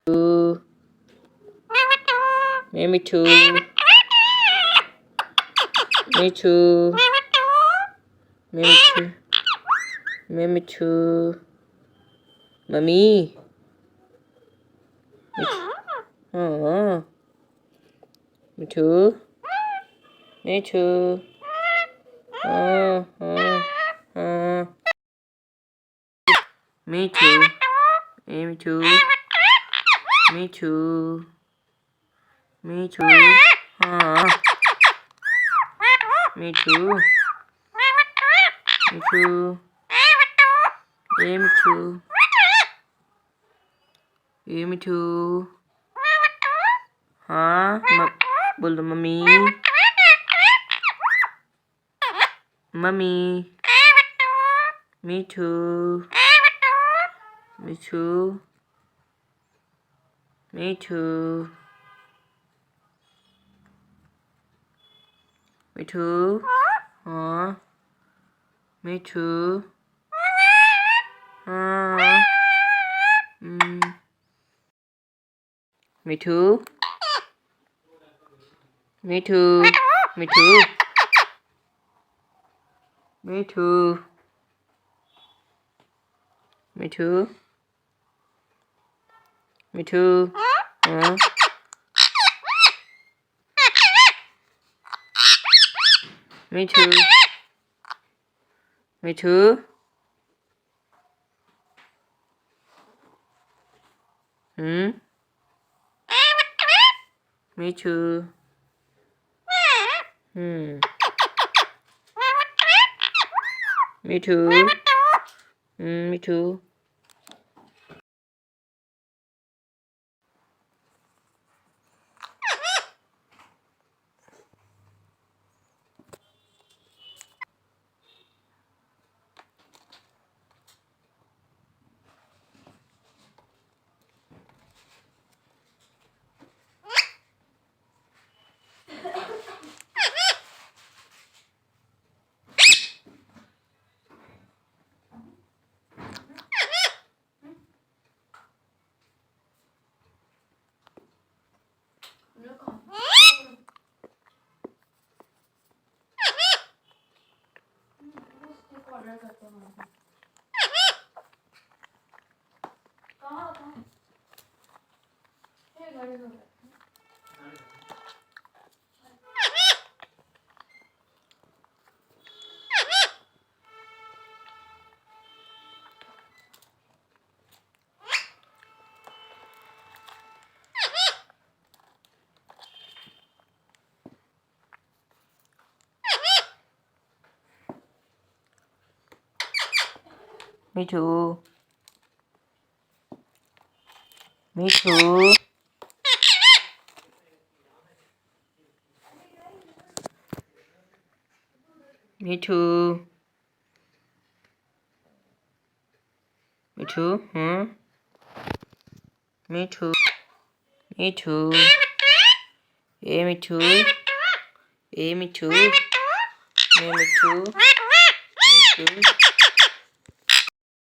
too. Me too. Me too. Me too. Me too. Mommy. Oh. Me too. Me too. Oh. Me too. Me too. Me too. Me too. Me too. Me too. Me too. Me too. हाँ बोल दो mummy mummy मिठू मिठू मिठू मिठू हाँ मिठू हाँ मिठू मिठू मिठू मिठू मिठू मिठू हाँ मिठू मिठू मिठू मिठू मिठू मिठू मिठू मिठू मिठू मिठू मिठू ए मिठू ए मिठू ए मिठू मिठू